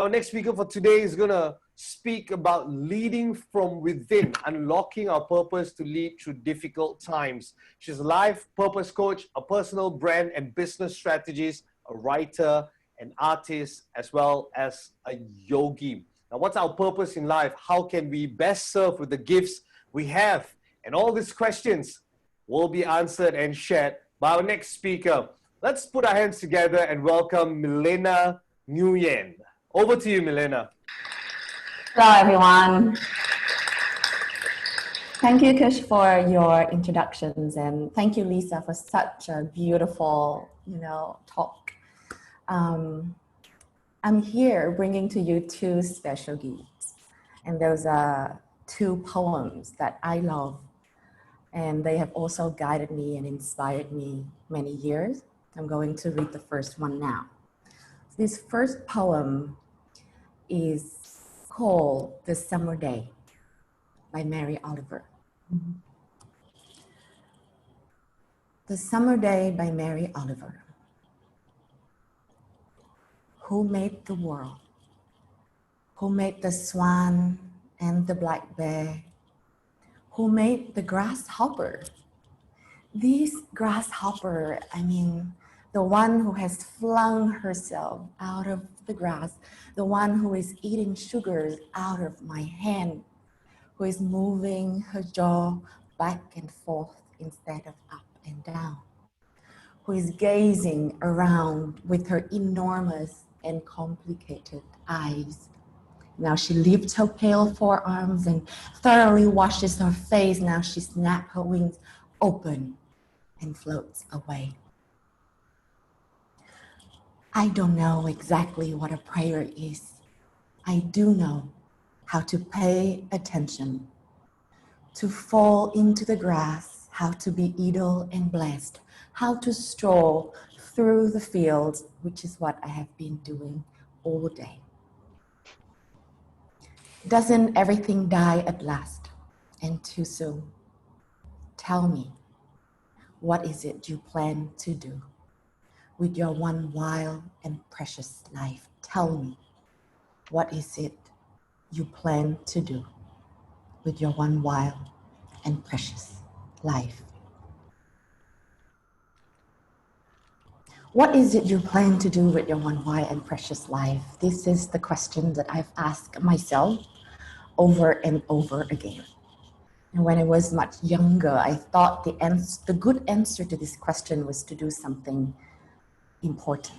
Our next speaker for today is going to speak about leading from within, unlocking our purpose to lead through difficult times. She's a life purpose coach, a personal brand and business strategist, a writer, an artist, as well as a yogi. Now, what's our purpose in life? How can we best serve with the gifts we have? And all these questions will be answered and shared by our next speaker. Let's put our hands together and welcome Milena Nguyen. Over to you, Milena. Hello, everyone. Thank you, Kush, for your introductions, and thank you, Lisa, for such a beautiful, talk. I'm here bringing to you two special gifts, and those are two poems that I love, and they have also guided me and inspired me many years. I'm going to read the first one now. This first poem is called The Summer Day by Mary Oliver. The Summer Day by Mary Oliver. Who made the world? Who made the swan and the black bear? Who made the grasshopper? This grasshopper, the one who has flung herself out of the grass, the one who is eating sugars out of my hand, who is moving her jaw back and forth instead of up and down, who is gazing around with her enormous and complicated eyes. Now she lifts her pale forearms and thoroughly washes her face. Now she snaps her wings open and floats away. I don't know exactly what a prayer is. I do know how to pay attention, to fall into the grass, how to be idle and blessed, how to stroll through the fields, which is what I have been doing all day. Doesn't everything die at last and too soon? Tell me, what is it you plan to do with your one wild and precious life? Tell me, what is it you plan to do with your one wild and precious life? What is it you plan to do with your one wild and precious life? This is the question that I've asked myself over and over again. And when I was much younger, I thought the good answer to this question was to do something important.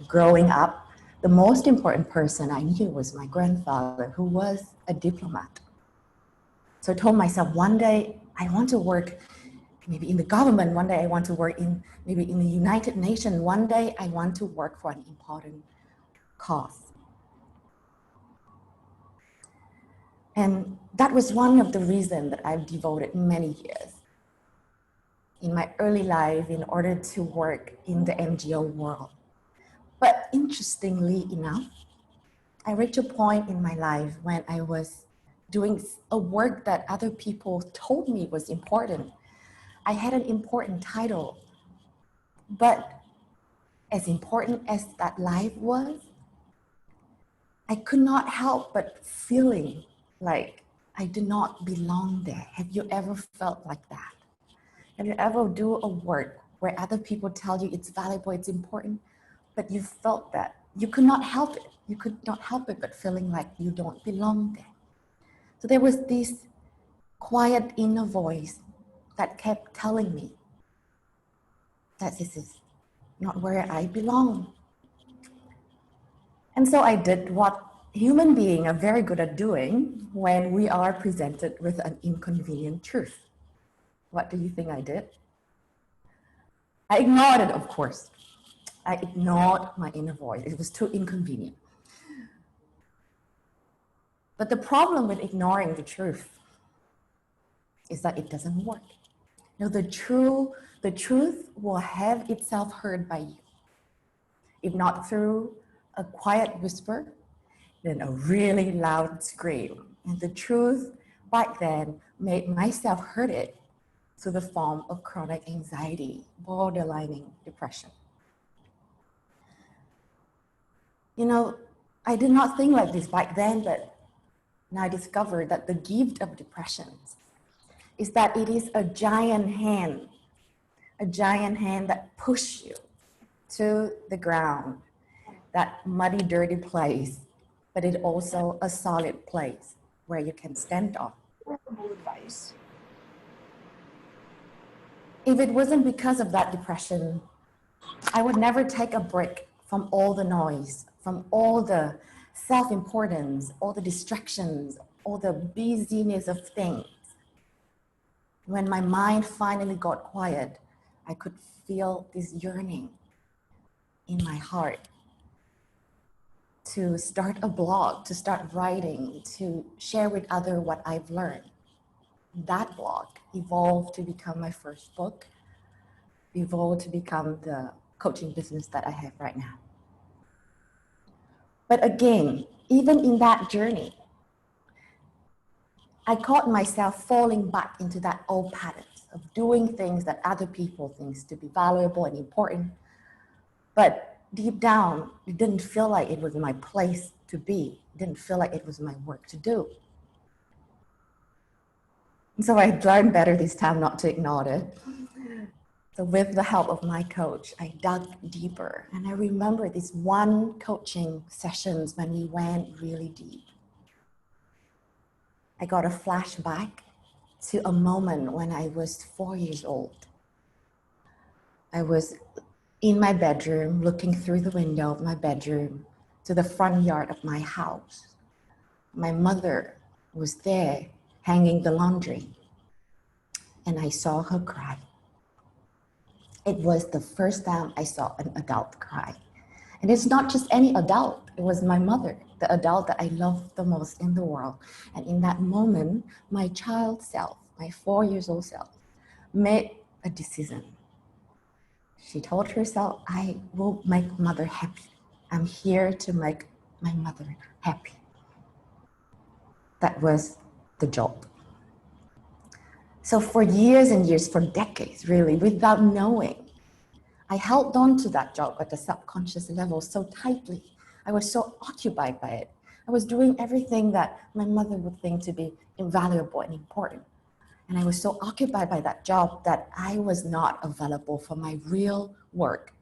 Growing up, the most important person I knew was my grandfather, who was a diplomat. So I told myself, one day I want to work maybe in the government, one day I want to work maybe in the United Nations, one day I want to work for an important cause. And that was one of the reasons that I've devoted many years in my early life in order to work in the NGO world. But interestingly enough, I reached a point in my life when I was doing a work that other people told me was important. I had an important title, but as important as that life was, I could not help but feeling like I did not belong there. Have you ever felt like that? Have you ever do a work where other people tell you it's valuable, it's important, but you felt that you could not help it. You could not help it but feeling like you don't belong there. So there was this quiet inner voice that kept telling me that this is not where I belong. And so I did what human beings are very good at doing when we are presented with an inconvenient truth. What do you think I did? I ignored it, of course. I ignored my inner voice. It was too inconvenient. But the problem with ignoring the truth is that it doesn't work. The truth will have itself heard by you. If not through a quiet whisper, then a really loud scream. And the truth back then made myself heard it through the form of chronic anxiety, borderlining depression. I did not think like this back then, but now I discovered that the gift of depression is that it is a giant hand that pushes you to the ground, that muddy, dirty place, but it's also a solid place where you can stand on. Advice. If it wasn't because of that depression, I would never take a break from all the noise, from all the self-importance, all the distractions, all the busyness of things. When my mind finally got quiet, I could feel this yearning in my heart to start a blog, to start writing, to share with others what I've learned. That blog evolved to become my first book, evolved to become the coaching business that I have right now. But again, even in that journey, I caught myself falling back into that old pattern of doing things that other people think to be valuable and important. But deep down, it didn't feel like it was my place to be. It didn't feel like it was my work to do. And so I learned better this time not to ignore it. So with the help of my coach, I dug deeper. And I remember this one coaching sessions when we went really deep. I got a flashback to a moment when I was 4 years old. I was in my bedroom, looking through the window of my bedroom to the front yard of my house. My mother was there hanging the laundry, and I saw her cry. It was the first time I saw an adult cry. And it's not just any adult, it was my mother, the adult that I loved the most in the world. And in that moment, my child self, my 4 years old self, made a decision. She told herself, I will make mother happy. I'm here to make my mother happy. That was the job. So for years and years, for decades really, without knowing, I held on to that job at the subconscious level so tightly. I was so occupied by it. I was doing everything that my mother would think to be invaluable and important. And I was so occupied by that job that I was not available for my real work.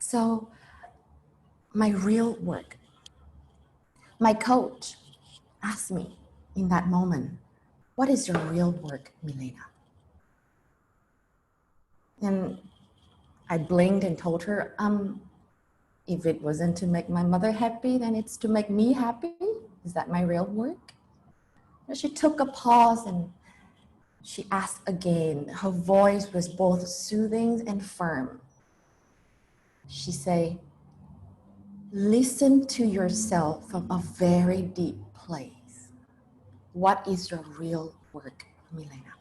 So my real work, my coach asked me in that moment, what is your real work, Milena? And I blinked and told her, if it wasn't to make my mother happy, then it's to make me happy. Is that my real work? And she took a pause and she asked again. Her voice was both soothing and firm. She said, listen to yourself from a very deep place. What is your real work, Milena?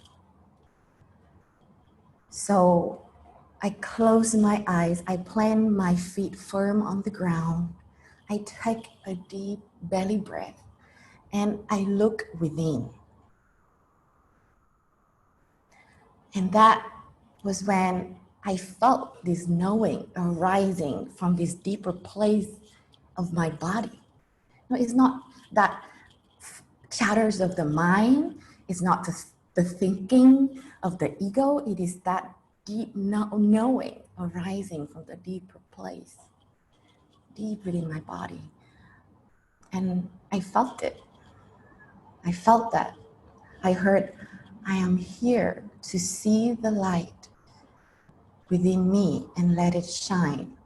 So I close my eyes, I plant my feet firm on the ground. I take a deep belly breath and I look within. And that was when I felt this knowing arising from this deeper place of my body. No, it's not that chatters of the mind, it's not the thinking of the ego, it is that deep knowing arising from the deeper place, deep within my body. And I felt it. I felt that. I heard, I am here to see the light within me and let it shine.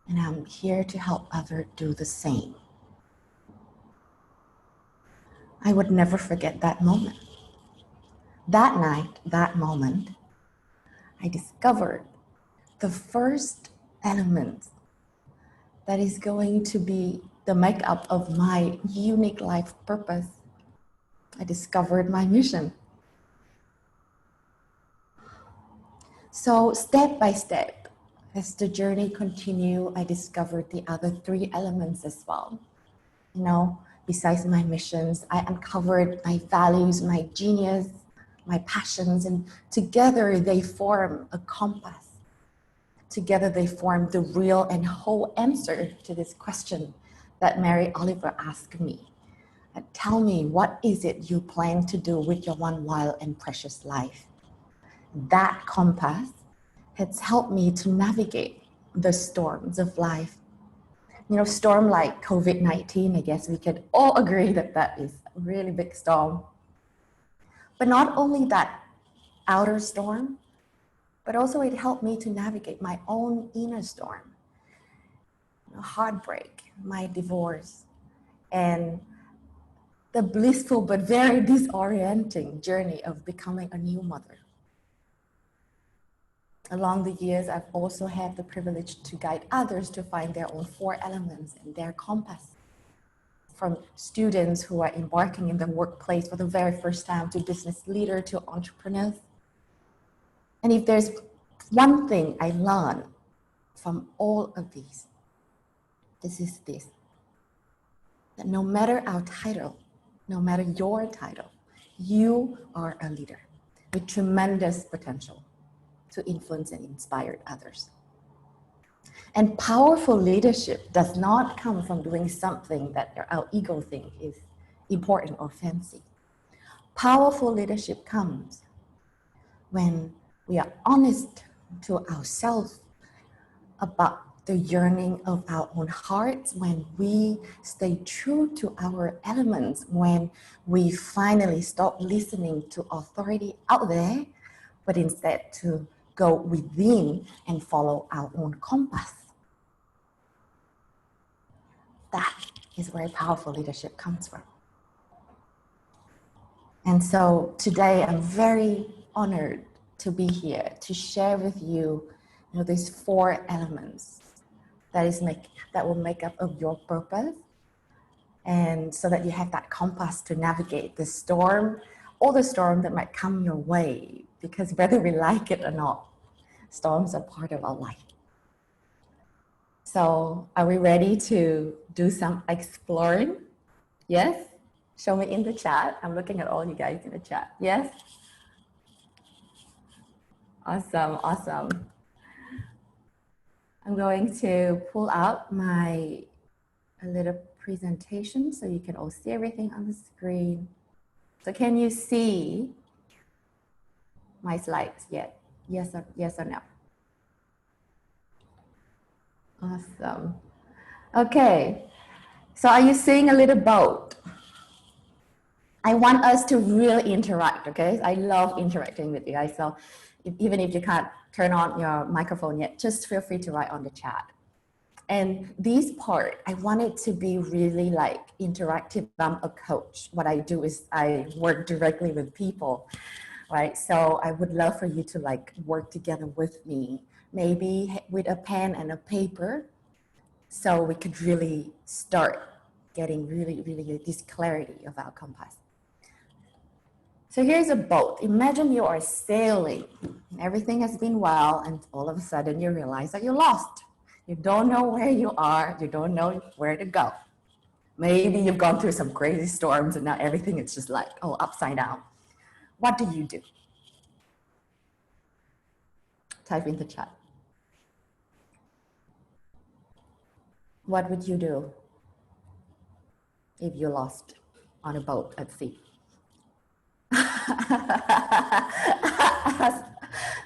And I'm here to help others do the same. I would never forget that moment. That night, that moment, I discovered the first element that is going to be the makeup of my unique life purpose. I discovered my mission. So step by step, as the journey continued, I discovered the other 3 elements as well. You know, besides my missions, I uncovered my values, my genius, my passions, and together they form a compass Together they form the real and whole answer to this question that Mary Oliver asked me. Tell me, what is it you plan to do with your one wild and precious life? That compass has helped me to navigate the storms of life. You know, storm like COVID-19, I guess we can all agree that that is a really big storm. But not only that outer storm, but also it helped me to navigate my own inner storm. You know, heartbreak, my divorce, and the blissful but very disorienting journey of becoming a new mother. Along the years, I've also had the privilege to guide others to find their own 4 elements and their compass. From students who are embarking in the workplace for the very first time to business leaders to entrepreneurs. And if there's one thing I learned from all of these, this is this, that no matter our title, no matter your title, you are a leader with tremendous potential to influence and inspire others. And powerful leadership does not come from doing something that our ego thinks is important or fancy. Powerful leadership comes when we are honest to ourselves about the yearning of our own hearts, when we stay true to our elements, when we finally stop listening to authority out there, but instead to go within and follow our own compass. That is where powerful leadership comes from. And so today I'm very honored to be here to share with you, these 4 elements that will make up of your purpose. And so that you have that compass to navigate the storm, or the storm that might come your way, because whether we like it or not, storms are part of our life. So are we ready to do some exploring? Yes? Show me in the chat. I'm looking at all you guys in the chat. Yes? Awesome, awesome. I'm going to pull out a little presentation so you can all see everything on the screen. So can you see my slides yet? Yes or no? Awesome. Okay, so are you seeing a little boat? I want us to really interact, okay? I love interacting with you guys. So even if you can't turn on your microphone yet, just feel free to write on the chat. And this part, I want it to be really like interactive. I'm a coach. What I do is I work directly with people, right? So I would love for you to like work together with me, maybe with a pen and a paper, so we could really start getting really this clarity of our compass. So here's a boat. Imagine you are sailing. Everything has been well, and all of a sudden you realize that you're lost. You don't know where you are. You don't know where to go. Maybe you've gone through some crazy storms and now everything is just like, upside down. What do you do? Type in the chat. What would you do if you're lost on a boat at sea?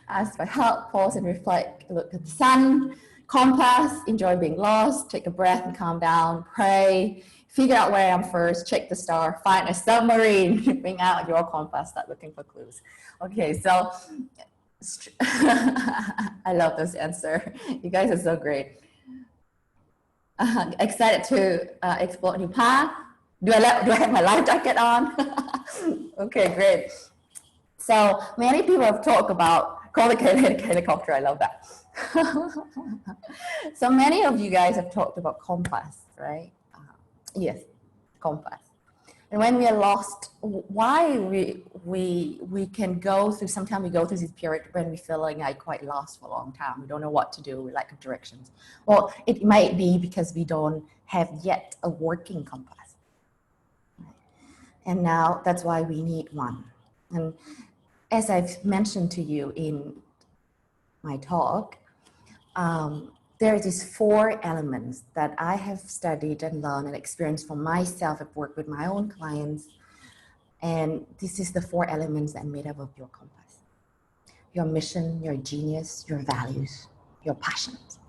Ask for help, pause and reflect, look at the sun, compass, enjoy being lost, take a breath and calm down, pray, figure out where I am first, check the star, find a submarine, bring out your compass, start looking for clues. Okay, so I love this answer. You guys are so great. Excited to explore a new path. Do I have my life jacket on? Okay, great. So many people have talked about collocated helicopter. I love that. So many of you guys have talked about compass, right? Yes, compass. And when we are lost, why we can go through, sometimes we go through this period when we feel like quite lost for a long time. We don't know what to do, we lack directions. Well, it might be because we don't have yet a working compass. And now that's why we need one. And as I've mentioned to you in my talk, there are these four elements that I have studied and learned and experienced for myself. I've worked with my own clients. And this is the four elements that made up of your compass: your mission, your genius, your values, your passions.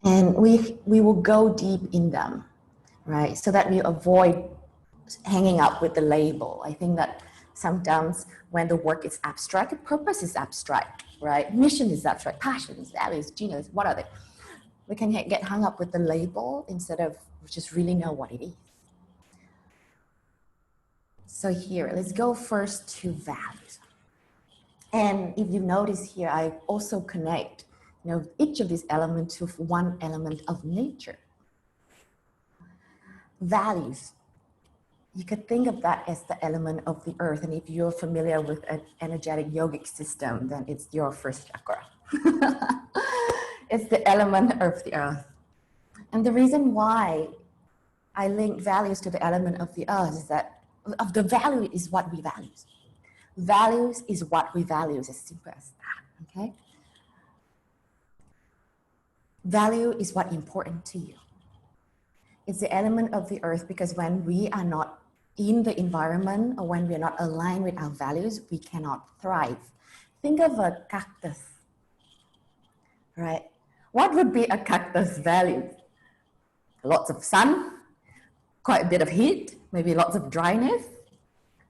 And we will go deep in them, right? So that we avoid hanging up with the label. I think that sometimes when the work is abstract, purpose is abstract, right? Mission is abstract, passions, values, genius, what are they? We can get hung up with the label instead of just really know what it is. So here, let's go first to values. And if you notice here, I also connect, each of these elements to one element of nature. Values. You could think of that as the element of the earth. And if you're familiar with an energetic yogic system, then it's your first chakra. It's the element of the earth. And the reason why I link values to the element of the earth is that of the value is what we value. Values is what we value, as simple as that, okay? Value is what's important to you. It's the element of the earth because when we are not in the environment or when we're not aligned with our values, we cannot thrive. Think of a cactus, right? What would be a cactus value? Lots of sun, quite a bit of heat, maybe lots of dryness.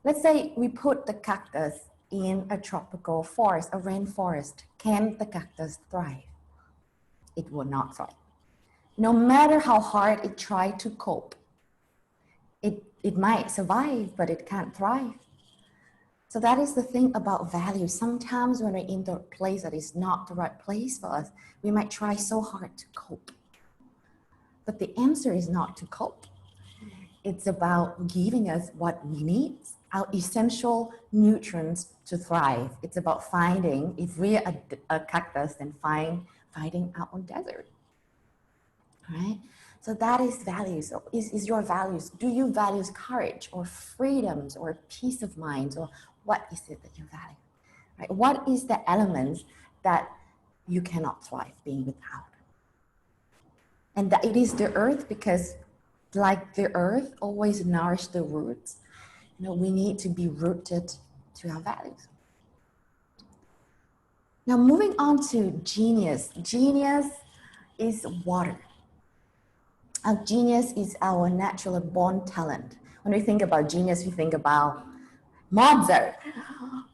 Let's say we put the cactus in a tropical forest, a rainforest. Can the cactus thrive? It will not thrive. No matter how hard it tries to cope, it might survive, but it can't thrive. So that is the thing about value. Sometimes when we're in the place that is not the right place for us, we might try so hard to cope. But the answer is not to cope. It's about giving us what we need, our essential nutrients to thrive. It's about finding, if we're a cactus, then finding our own desert, right? So that is values. So is your values, do you value courage or freedoms or peace of mind, or what is it that you value, right? What is the elements that you cannot thrive being without? And that it is the earth, because like the earth always nourish the roots, we need to be rooted to our values. Now moving on to genius. Genius is water. Our genius is our natural born talent. When we think about genius, we think about Mozart.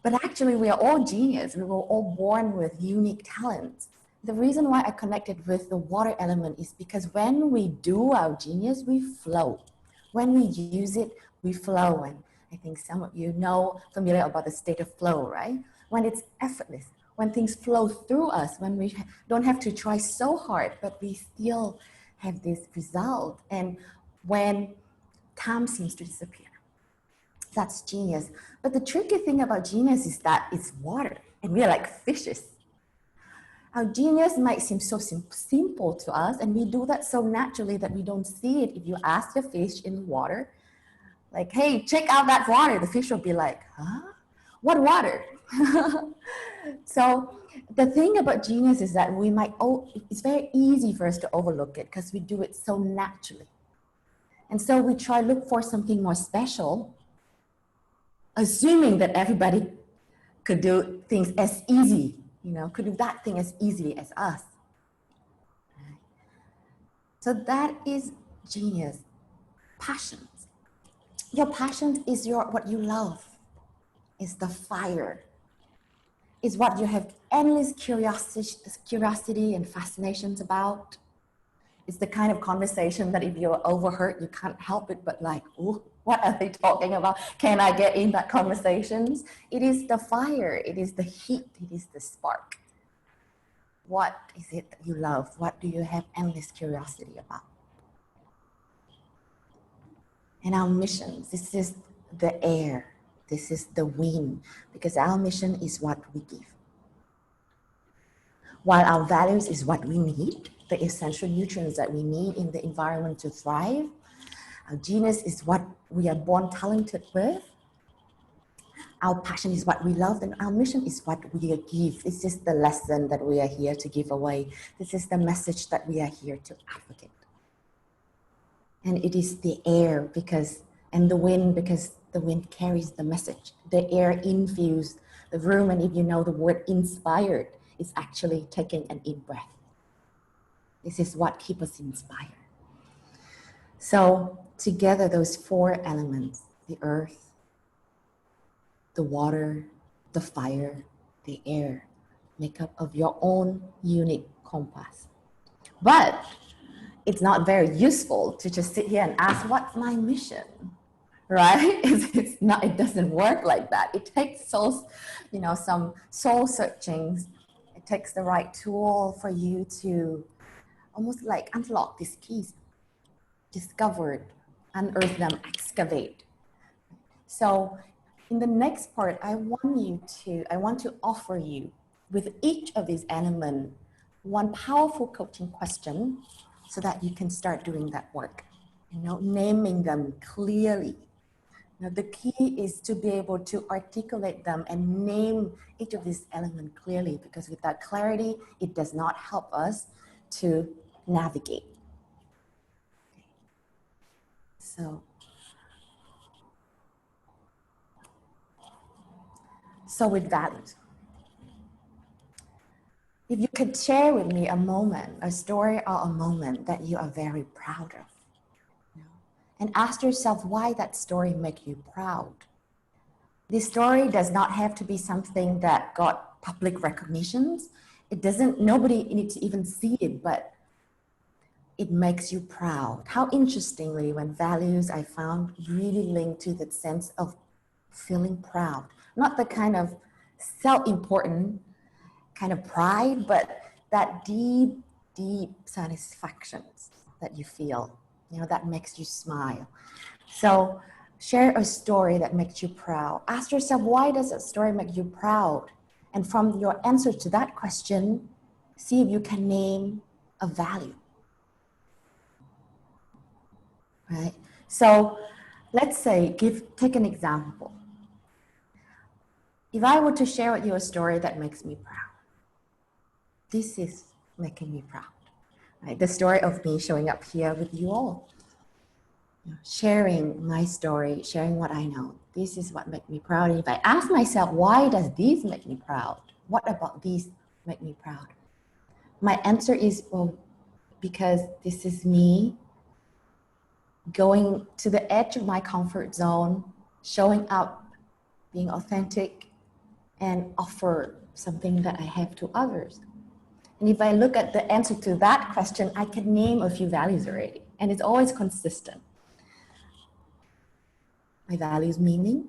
But actually we are all genius. We were all born with unique talents. The reason why I connected with the water element is because when we do our genius, we flow. When we use it, we flow. And I think some of you familiar about the state of flow, right? When it's effortless, when things flow through us, when we don't have to try so hard, but we still have this result. And when time seems to disappear, that's genius. But the tricky thing about genius is that it's water and we are like fishes. Our genius might seem so simple to us, and we do that so naturally that we don't see it. If you ask a fish in water, like, hey, check out that water, the fish will be like, huh? What water? So the thing about genius is that it's very easy for us to overlook it because we do it so naturally. And so we try to look for something more special, assuming that everybody could do things as easy, could do that thing as easily as us. So that is genius. Passions. Your passion is what you love. It's the fire. It's what you have endless curiosity and fascinations about. It's the kind of conversation that if you're overheard, you can't help it but like, ooh, what are they talking about? Can I get in that conversations? It is the fire. It is the heat. It is the spark. What is it that you love? What do you have endless curiosity about? And our missions, this is the air. This is the wind, because our mission is what we give. While our values is what we need, the essential nutrients that we need in the environment to thrive. Our genius is what we are born talented with. Our passion is what we love, and our mission is what we give. This is the lesson that we are here to give away. This is the message that we are here to advocate. And it is the air and the wind, because the wind carries the message. The air infused the room, and if you know the word inspired, it's actually taking an in-breath. This is what keeps us inspired. So together, those four elements, the earth, the water, the fire, the air, make up of your own unique compass. But it's not very useful to just sit here and ask, what's my mission? Right? It's not, it doesn't work like that. It takes some soul searchings. It takes the right tool for you to almost like unlock these keys, discover, unearth them, excavate. So in the next part, I want to offer you with each of these elements, one powerful coaching question so that you can start doing that work, naming them clearly. Now, the key is to be able to articulate them and name each of these elements clearly, because with that clarity, it does not help us to navigate. So with values, if you could share with me a moment, a story or a moment that you are very proud of, and ask yourself why that story makes you proud. This story does not have to be something that got public recognitions. Nobody needs to even see it, but it makes you proud. How interestingly, when values I found really linked to that sense of feeling proud, not the kind of self-important kind of pride, but that deep, deep satisfaction that you feel, that makes you smile. So share a story that makes you proud. Ask yourself, why does that story make you proud? And from your answer to that question, see if you can name a value. Right? So let's say, take an example. If I were to share with you a story that makes me proud, this is making me proud. Right? The story of me showing up here with you all. Sharing my story, sharing what I know. This is what makes me proud. And if I ask myself, why does this make me proud? What about these make me proud? My answer is, well, because this is me going to the edge of my comfort zone, showing up, being authentic, and offer something that I have to others. And if I look at the answer to that question, I can name a few values already, and it's always consistent. I value meaning,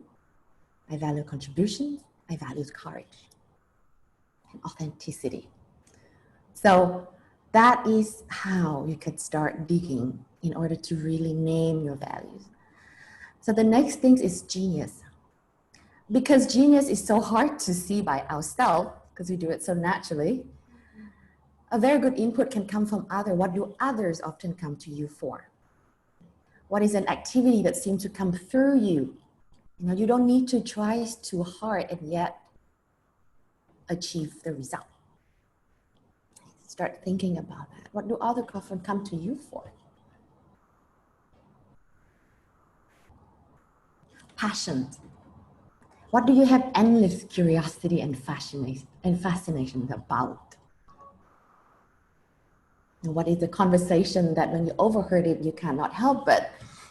I value contributions, I value courage and authenticity. So that is how you could start digging in order to really name your values. So the next thing is genius. Because genius is so hard to see by ourselves, because we do it so naturally, a very good input can come from others. What do others often come to you for? What is an activity that seems to come through you? You don't need to try too hard and yet achieve the result. Start thinking about that. What do others often come to you for? Passion. What do you have endless curiosity and fascination about? And what is the conversation that when you overheard it, you cannot help but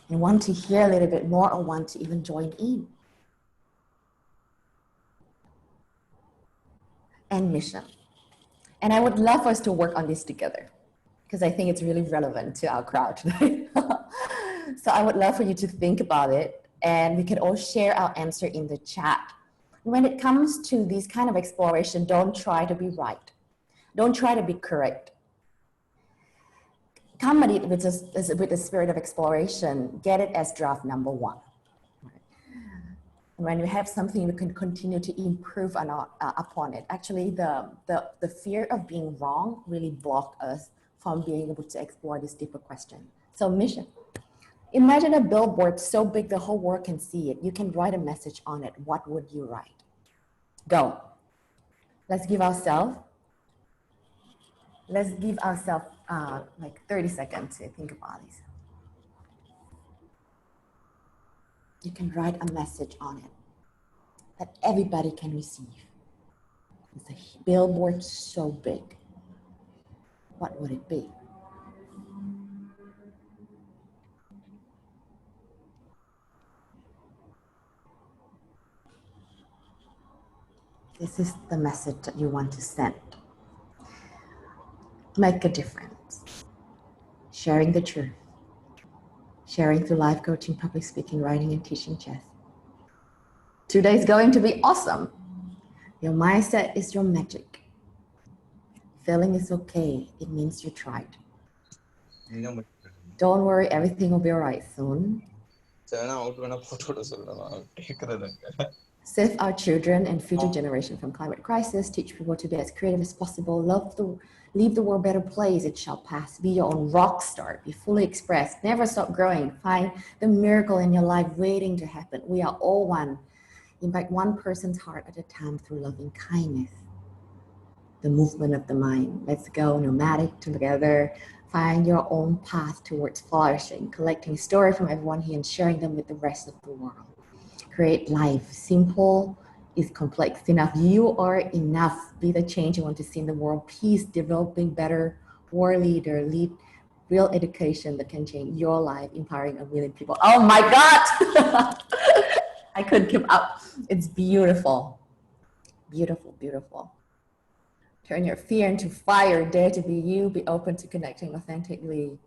and want to hear a little bit more or want to even join in? And mission. And I would love for us to work on this together because I think it's really relevant to our crowd today. So I would love for you to think about it, and we can all share our answer in the chat. When it comes to this kind of exploration, don't try to be right. Don't try to be correct. Come at it with the spirit of exploration. Get it as draft number 1. And when you have something, you can continue to improve upon it. Actually, the fear of being wrong really blocks us from being able to explore this deeper question. So mission. Imagine a billboard so big the whole world can see it. You can write a message on it. What would you write? Go. Let's give ourselves like 30 seconds to think about this. You can write a message on it that everybody can receive. It's a billboard so big. What would it be? This is the message that you want to send. Make a difference. Sharing the truth. Sharing through life coaching, public speaking, writing, and teaching chess. Today is going to be awesome. Your mindset is your magic. Failing is okay. It means you tried. Don't worry, everything will be all right soon. Save our children and future generation from climate crisis. Teach people to be as creative as possible. Leave the world a better place. It shall pass. Be your own rock star. Be fully expressed. Never stop growing. Find the miracle in your life waiting to happen. We are all one. Impact one person's heart at a time through loving kindness. The movement of the mind. Let's go nomadic together. Find your own path towards flourishing. Collecting stories from everyone here and sharing them with the rest of the world. Create life. Simple is complex enough. You are enough. Be the change you want to see in the world. Peace, developing better war leader, lead real education that can change your life, empowering a million people. Oh my God! I couldn't keep up. It's beautiful. Beautiful, beautiful. Turn your fear into fire. Dare to be you. Be open to connecting authentically.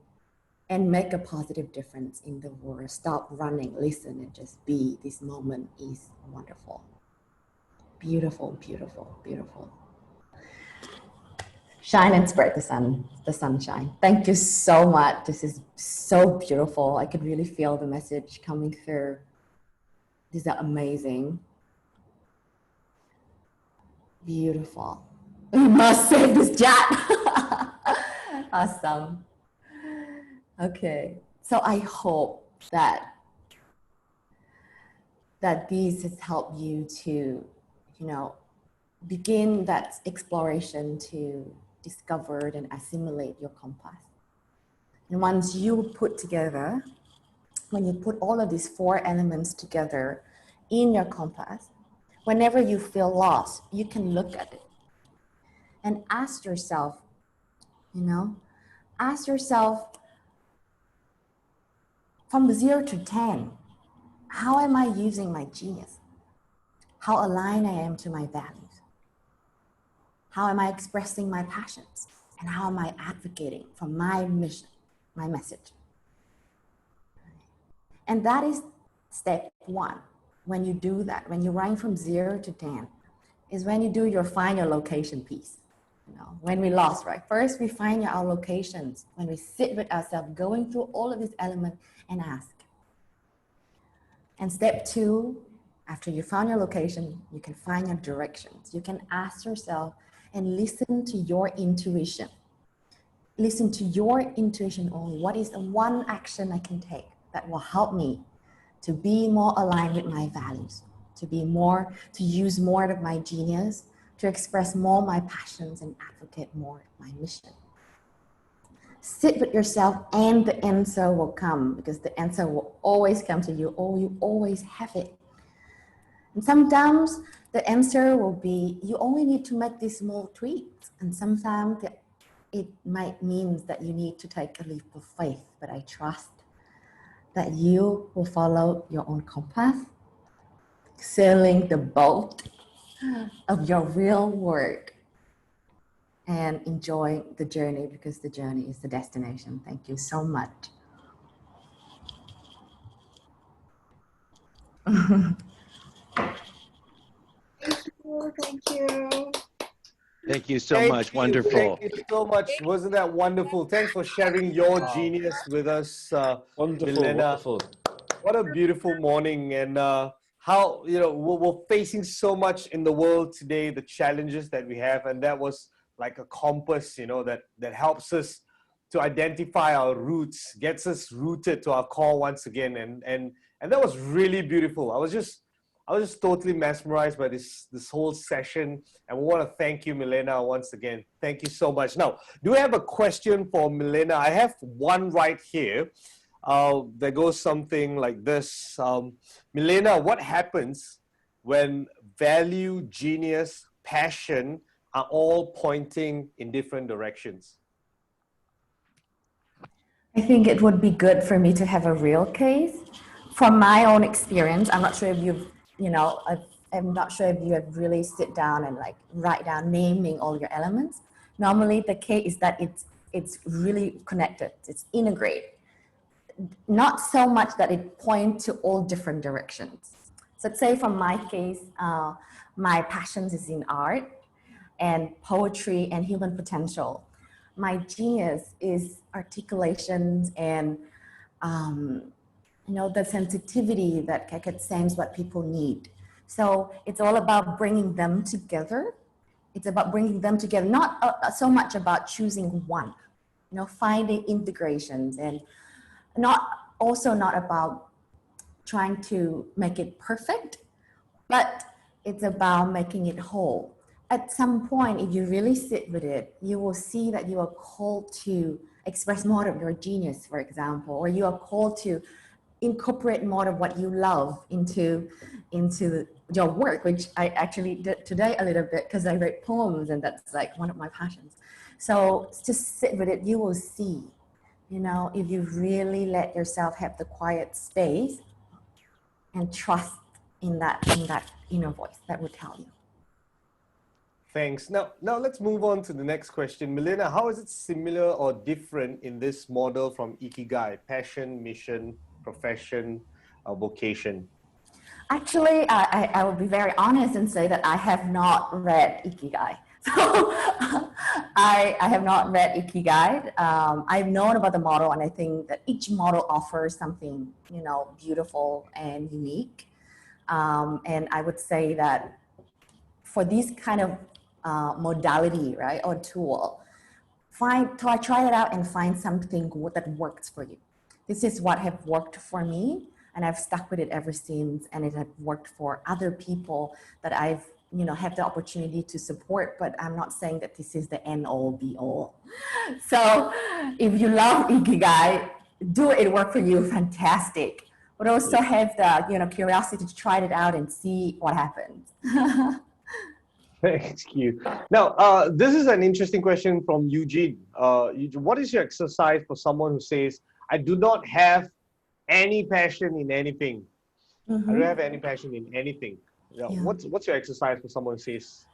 And make a positive difference in the world. Stop running, listen, and just be. This moment is wonderful. Beautiful, beautiful, beautiful. Shine and spread the sunshine. Thank you so much. This is so beautiful. I could really feel the message coming through. These are amazing. Beautiful. We must save this chat. Awesome. Okay, so I hope that these has helped you to, begin that exploration to discover and assimilate your compass. And once you put together, when you put all of these 4 elements together in your compass, whenever you feel lost, you can look at it and ask yourself, from 0 to 10, how am I using my genius? How aligned I am to my values? How am I expressing my passions? And how am I advocating for my mission, my message? And that is step 1. When you do that, when you rank from 0 to 10, is when you do your find your location piece. When we lost, right? First, we find our locations. When we sit with ourselves, going through all of these elements and ask. And step 2, after you found your location, you can find your directions. You can ask yourself and listen to your intuition. Listen to your intuition only. What is the one action I can take that will help me to be more aligned with my values, to use more of my genius, to express more my passions and advocate more my mission. Sit with yourself and the answer will come, because the answer will always come to you, or you always have it. And sometimes the answer will be, you only need to make these small tweaks. And sometimes it might mean that you need to take a leap of faith, but I trust that you will follow your own compass, sailing the boat of your real work and enjoy the journey, because the journey is the destination. Thank you so much. Thank you. Thank you so much. Wonderful. Thank you so much. Wasn't that wonderful? Thanks for sharing your genius with us, Wonderful, Milena. wonderful. What a beautiful morning, and how we're facing so much in the world today, the challenges that we have, and that was like a compass, that helps us to identify our roots, gets us rooted to our core once again. And that was really beautiful. I was just totally mesmerized by this whole session. And we want to thank you, Milena, once again. Thank you so much. Now, do we have a question for Milena? I have one right here. That goes something like this. Milena, what happens when value, genius, passion are all pointing in different directions? I think it would be good for me to have a real case. From my own experience, I'm not sure if I'm not sure if you have really sit down and like write down naming all your elements. Normally the case is that it's really connected, it's integrated. Not so much that it points to all different directions. So let's say from my case, my passions is in art and poetry and human potential. My genius is articulations and the sensitivity that can sense what people need. So it's all about bringing them together. It's about bringing them together, not so much about choosing one, finding integrations, and not about trying to make it perfect, but it's about making it whole. At some point, if you really sit with it, you will see that you are called to express more of your genius, for example, or you are called to incorporate more of what you love into your work, which I actually did today a little bit because I write poems and that's like one of my passions. So just sit with it, you will see, if you really let yourself have the quiet space and trust in that inner voice that would tell you. Thanks. Now let's move on to the next question. Milena, how is it similar or different in this model from Ikigai? Passion, mission, profession, vocation? Actually, I will be very honest and say that I have not read Ikigai. So I have not read Ikigai. I've known about the model, and I think that each model offers something, beautiful and unique. And I would say that for this kind of modality, right, or tool, try it out and find something that works for you. This is what have worked for me, and I've stuck with it ever since, and it has worked for other people that I've have the opportunity to support, but I'm not saying that this is the end all be all. So if you love Ikigai, do it work for you, fantastic. But also have the curiosity to try it out and see what happens. Thank you. Now, this is an interesting question from Eugene. What is your exercise for someone who says, I do not have any passion in anything? I don't have any passion in anything. What's your exercise for someone who says?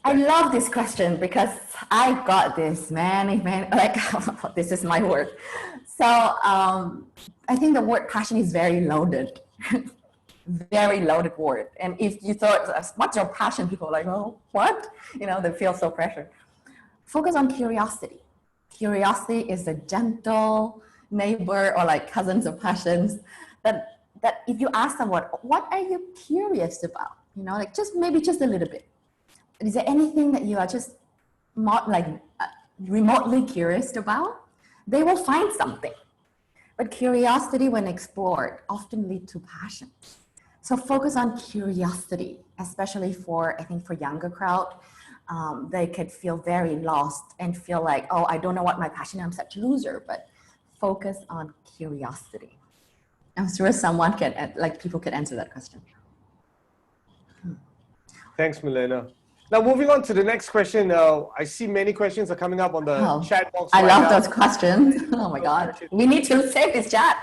I love this question because I got this like this is my word. So I think the word passion is very loaded, very loaded word. And if you thought, what's your passion? People are like, oh, what? They feel so pressured. Focus on curiosity. Curiosity is a gentle neighbor or like cousins of passions that if you ask someone, what are you curious about? Like maybe just a little bit. Is there anything that you are just remotely curious about? They will find something. But curiosity, when explored, often leads to passion. So focus on curiosity, especially for younger crowd. They could feel very lost and feel like, oh, I don't know what my passion is, I'm such a loser. But focus on curiosity. I'm sure someone people can answer that question. Thanks, Milena. Now, moving on to the next question. I see many questions are coming up on the chat box. I love those questions. Oh my God. We need to save this chat.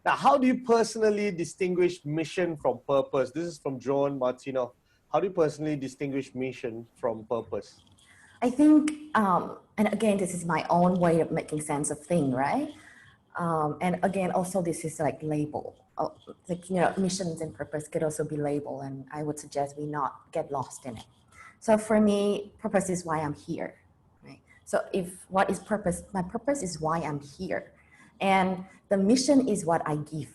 Now, how do you personally distinguish mission from purpose? This is from Joan Martino. How do you personally distinguish mission from purpose? I think, and again, this is my own way of making sense of things, right? And again, also this is like label. Missions and purpose could also be labeled, and I would suggest we not get lost in it. So for me, purpose is why I'm here, right? So what is purpose? My purpose is why I'm here. And the mission is what I give.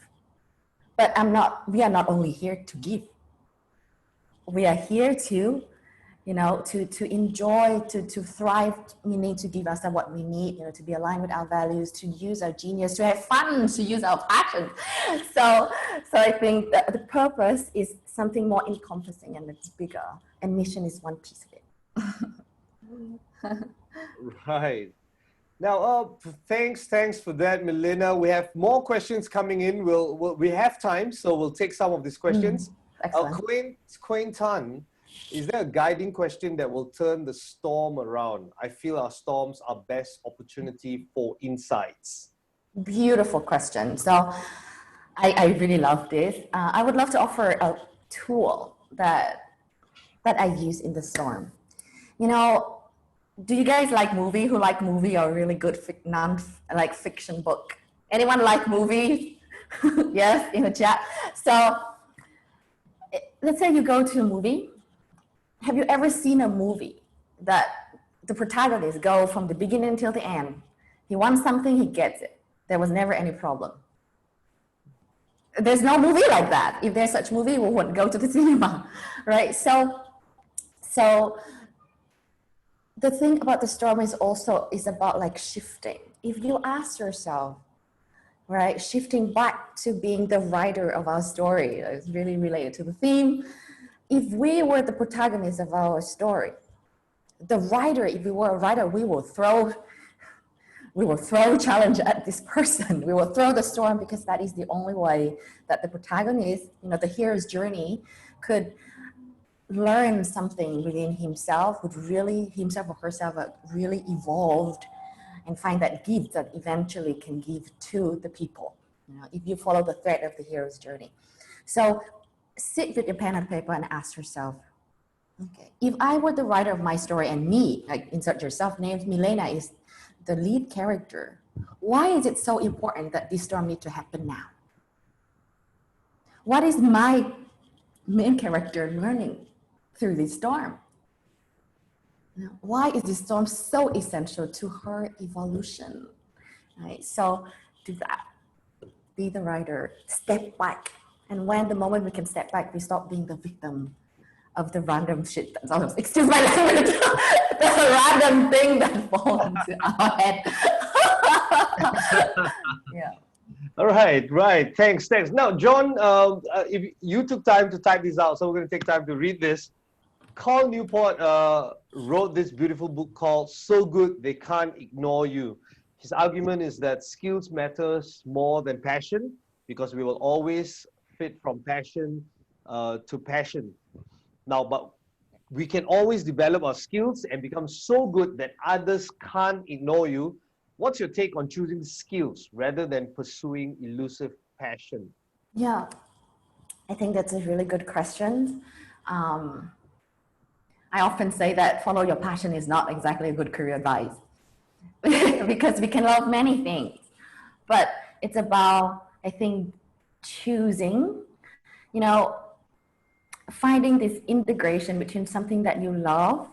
But we are not only here to give. We are here to you know, to enjoy, to thrive. We need to give ourselves what we need, you know, to be aligned with our values, to use our genius, to have fun, to use our passion. So I think that the purpose is something more encompassing and it's bigger, and mission is one piece of it. Right. Now, thanks for that, Milena. We have more questions coming in. We have time, so we'll take some of these questions. Queen Tan, is there a guiding question that will turn the storm around? I feel our storms are best opportunity for insights. Beautiful question. So I really love this. I would love to offer a tool that I use in the storm. You know, do you guys like movie? Who like movie or really good fiction book? Anyone like movies? Yes, in the chat. So let's say you go to a movie. Have you ever seen a movie that the protagonist go from the beginning until the end? He wants something, he gets it. There was never any problem. There's no movie like that. If there's such movie, we wouldn't go to the cinema, right? So the thing about the storm is about like shifting. If you ask yourself, right, shifting back to being the writer of our story, it's really related to the theme. If we were the protagonist of our story, the writer, if we were a writer, we will throw challenge at this person. We will throw the storm, because that is the only way that the protagonist, you know, the hero's journey could learn something within himself, himself or herself really evolved, and find that gift that eventually can give to the people, you know, if you follow the thread of the hero's journey. So sit with your pen and paper and ask yourself, okay, if I were the writer of my story and me, like insert yourself, named Milena is the lead character, why is it so important that this storm needs to happen now? What is my main character learning through this storm? Why is this storm so essential to her evolution? Right? So do that. Be the writer. Step back. And when the moment we can step back, we stop being the victim of the random shit that's all, excuse my language, the random thing that falls into our head. Yeah. All right. Thanks. Now, John, if you took time to type this out, so we're going to take time to read this. Carl Newport wrote this beautiful book called So Good They Can't Ignore You. His argument is that skills matters more than passion, because we will always fit from passion to passion. Now, but we can always develop our skills and become so good that others can't ignore you. What's your take on choosing skills rather than pursuing elusive passion? Yeah, I think that's a really good question. I often say that follow your passion is not exactly a good career advice because we can love many things, but it's about, I think, choosing, you know, finding this integration between something that you love,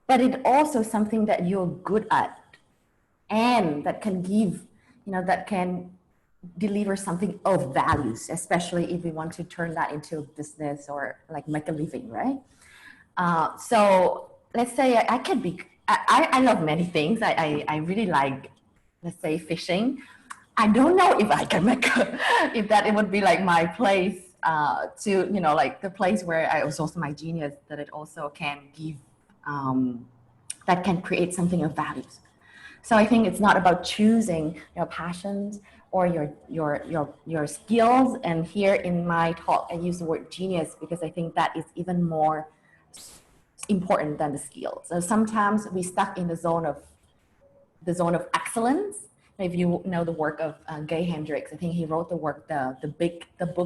but it also something that you're good at and that can give, you know, that can deliver something of values, especially if we want to turn that into a business or like make a living, right? So let's say I love many things. I really like, let's say, fishing. I don't know if I can if it would be like my place to, you know, like the place where I was also my genius, that it also can give, that can create something of values. So I think it's not about choosing your passions or your skills. And here in my talk, I use the word genius because I think that is even more important than the skills. So sometimes we stuck in the zone of excellence. If you know the work of Gay Hendricks, I think he wrote the book,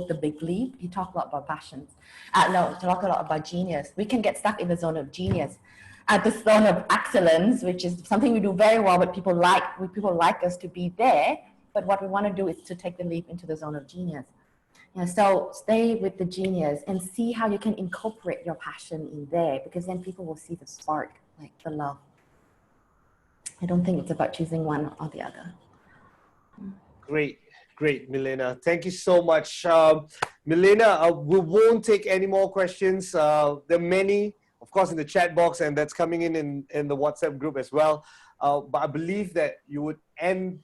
The Big Leap. He talked a lot about passions. Talked a lot about genius. We can get stuck in the zone of genius, at the zone of excellence, which is something we do very well, but people like us to be there. But what we want to do is to take the leap into the zone of genius. Yeah, so stay with the genius and see how you can incorporate your passion in there, because then people will see the spark, like the love. I don't think it's about choosing one or the other. Great, Milena. Thank you so much. Milena, we won't take any more questions. There are many of course, in the chat box, and that's coming in the WhatsApp group as well. But I believe that you would end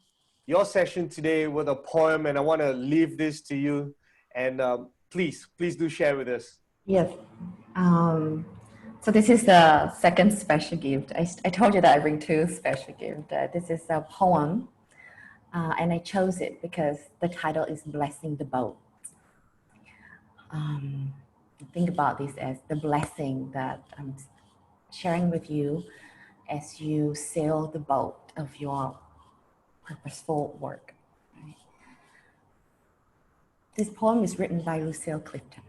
your session today with a poem, and I want to leave this to you. And please do share with us. Yes. So this is the second special gift. I told you that I bring two special gifts. This is a poem, and I chose it because the title is Blessing the Boat. Think about this as the blessing that I'm sharing with you as you sail the boat of your purposeful work. Right? This poem is written by Lucille Clifton.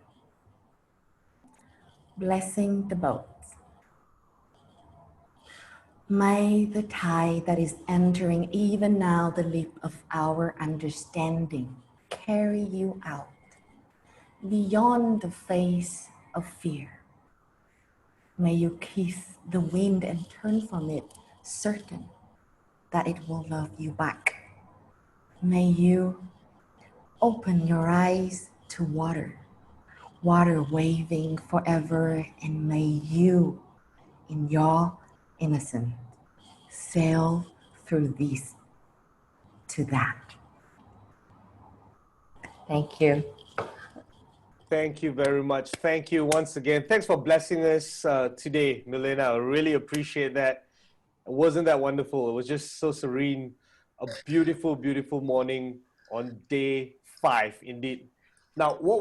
Blessing the boat. May the tide that is entering even now the lip of our understanding carry you out beyond the face of fear. May you kiss the wind and turn from it, certain that it will love you back. May you open your eyes to water, water waving forever, and may you, in your innocence, sail through this to that. Thank you. Thank you very much. Thank you once again. Thanks for blessing us today, Milena. I really appreciate that. Wasn't that wonderful? It was just so serene. A beautiful, beautiful morning on day 5, indeed. Now, what